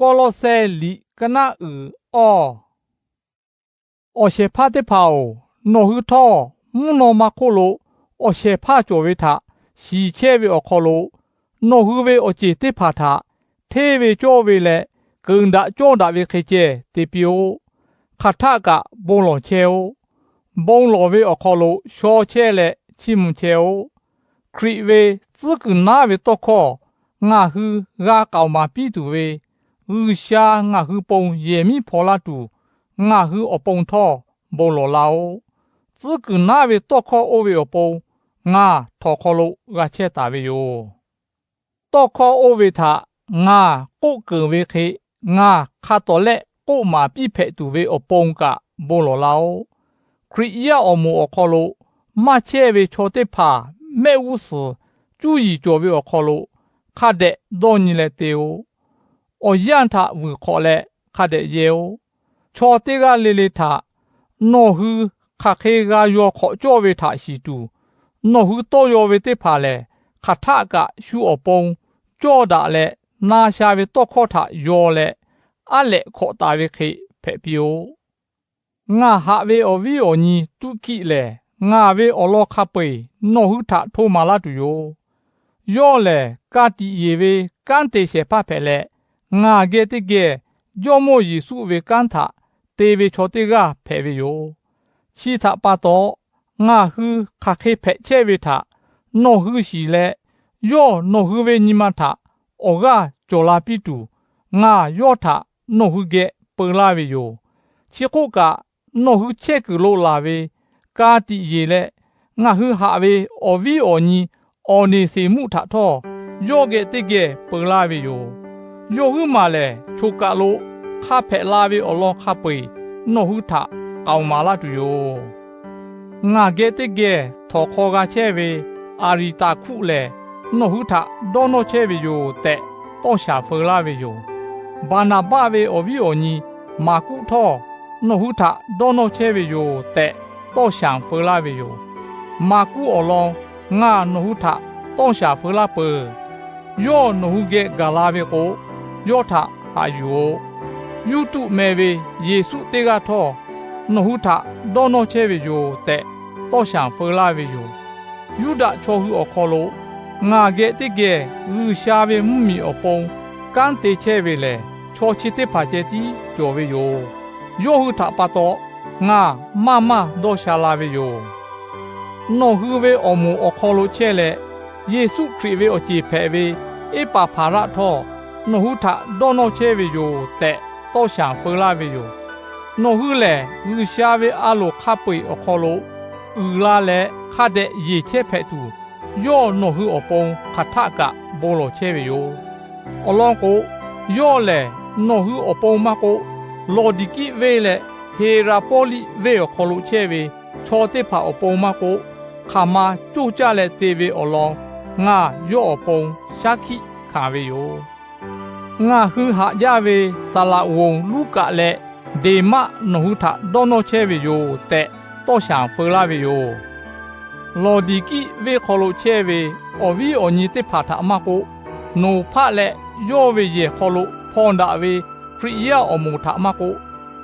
ကောလောဆဲလီကနာအောအရှေဖတ်တဲ့ဖော်နိုဟူထောမွနောမခိုလိုအရှေဖတ်ကြော်ဝေတာရှီချဲဝေအခေါ်လိုနိုဟူဝေအချေတိဖာတာသေးဝေကြောဝေလေဂုံဒါကြောဒါဝေခေကျဲတေပီယိုခထကဘုံလောချဲအိုဘုံလောဝေအခေါ်လိုရှောချဲလေချိမချဲအိုခရီဝေဇကနာဝေတော့ခေါ်ငါဟူဂါကောင်မာပြီတူဝေဟူရှာငါဟူပုံယေမိဖော်လာတူငါဟူအပုံထောဘုံလောလာအိုဇကနာဝေတော့ခေါ်အိုဝေအပုံငါထော်ခေါ်လို့ဂါချဲတာဝေယောတော့ခေါ်အိုဝေတာငါကိုကံဝေခေငါခါတော်လက်ကိုမာပြိဖဲ့တူဝေအပုံကဘုံလောလာအိုခရီယာအမောအခေါ်လို့မချဲဝေချိုတေဖာမဲဝုစကျူရီကြော်ဝေအခေါ်လို့ခတ်တဲ့ဒေါ်ညီလက်တေအိုအယန်တာဝေခေါ်လက်ခတ်တဲ့ယေအိုချောတေကလေလေတာနော်ဟူခခေကယောခေါ်ကြောဝေတာရှိတူနော်ဟူတော့ယောဝေတေဖာလေခထကရှူအပုံကြောဒါလေနာရှာဝေတော့ခေါ်တာယောလေအလက်ခေါ်တာဝေခေဖဲ့ပြိုငါဟာဝေအဝီအညီတုခိလေငါဝေအလောခပေနော်ဟူတာထိုမာလာတူယောလေကာတီယေဝေကန်တေရှေဖဖဲလေငါဂေတိကေဂျောမိုယေစုဝေကန်တာတေဝေချောတေကဖဲဝေယောချီတာပါတော့ငါဟူခခေဖဲချဲဝေတာနော်ဟူရှိလေယောနော်ဟူဝေညီမတာအောကဂျောလာပိတူငါယောတာနော်ဟူကေပလာဝေယောချီကိုကနော်ဟူချဲကူလိုလာဝေကာတီယေလေငါဟူဟာဝေအဝီအညီအော်နေစီမှုထထောယောကေတိကေပလာဝေယောယောဟူမာလေချိုကလိုခဖဲလာဝေအလောခပေနော်ဟူထကောင်မာလာတူယောငါကေတိကေထောခေါ်ကချဲဝေအာရီတာခုလေနော်ဟူထဒေါ်နိုချဲဝေယောတဲ့တော့ရှာဖလာဝေယောဘာနာဘဝေအဝီအညီမာကုထောနော်ဟူထဒေါ်နိုချဲဝေယောတဲ့တော့ရှာဖလာဝေယောမာကုအလောငါနော်ဟူထတော့ရှာဖလာပေယောနော်ဟူကေဂလာဝေကိုယောထဟာယောယူတုမဲဝေယေစုတေကထောနော်ဟူထဒေါ်နိုချဲဝေယောတဲ့တော့ရှာဖလာဝေယောယူဒချောဟူအခေါ်လို့ငါကေတိကေလူရှာဝေမှုမီအပုံကန်တေချဲဝေလေချောချစ်တေဖာချေတီကြော်ဝေယောယောဟူထပါတော့ငါမဒေါ်ရှာလာဝေယောနော်ဟူဝေအမှုအခေါ်လို့ချဲလေယေစုခရစ်ဝေအကြည်ဖဲဝေအေပါဖာရထောနော်ဟူထဒေါ်နော်ချဲဝေယောတဲ့တော့ရှာဖလာဝေယောနော်ဟူလေလူရှာဝေအလိုခပွေအခေါ်လို့လာလေခတဲ့ရေချဲဖဲတူယောနော်ဟူအပုံခထကဘောလိုချဲဝေယောအလောကိုယောလေနော်ဟူအပုံမကိုလော်ဒီကိဝေလေဟေရာပိုလီဝေအခေါ်လို့ချဲဝေချောတေဖာအပုံမကိုခါမာကျိုကြလေတေဝေအလောငါယောအပုံရှာခိခါဝေယောငါဟူဟာကြဝေဆလာဝုံလူကလေဒေမနော်ဟူထဒေါ်နိုချဲဝေယောတဲ့တော့ရှာဖလာဝေယောလော်ဒီကိဝေခေါ်လို့ချဲဝေအဝီအညီတေဖာတာအမကိုနိုဖလေယောဝေယေခေါ်လို့ဖောန်ဒါဝေခရီယာအမှုတာအမကို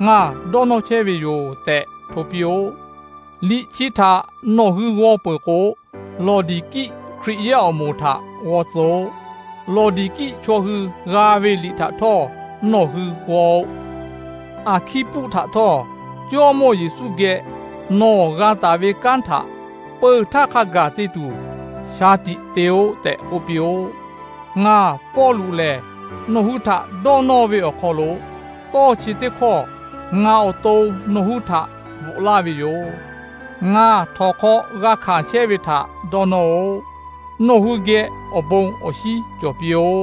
ငါဒေါ်နိုချဲဝေယောတဲ့ထိုပီယိုလီချီတာနော်ဟူဝောပေကိုလော်ဒီကိခရီယာအမှုတာဝေါ်ဇိုလော်ဒီကိချောဟူဂါဝေလီတာထောနော်ဟူဝေါ်အာခိပုတာထောကျော်မိုယေစုကေနော်ဂါတာဝေကန်တာပေထခဂါတိတူရှာတိတေယိုတဲ့ဟိုပီယိုငါပေါ်လူလေနော်ဟူထဒေါ်နော်ဝေအခေါ်လို့တော့ချီတေခေါ်ငါအတုံးနော်ဟူထဝလာဝေယောငါထော်ခေါ်ဂါခါချဲဝေထဒေါ်နော်နော်ဟူကေအဘုံအရှိကြော်ပီယို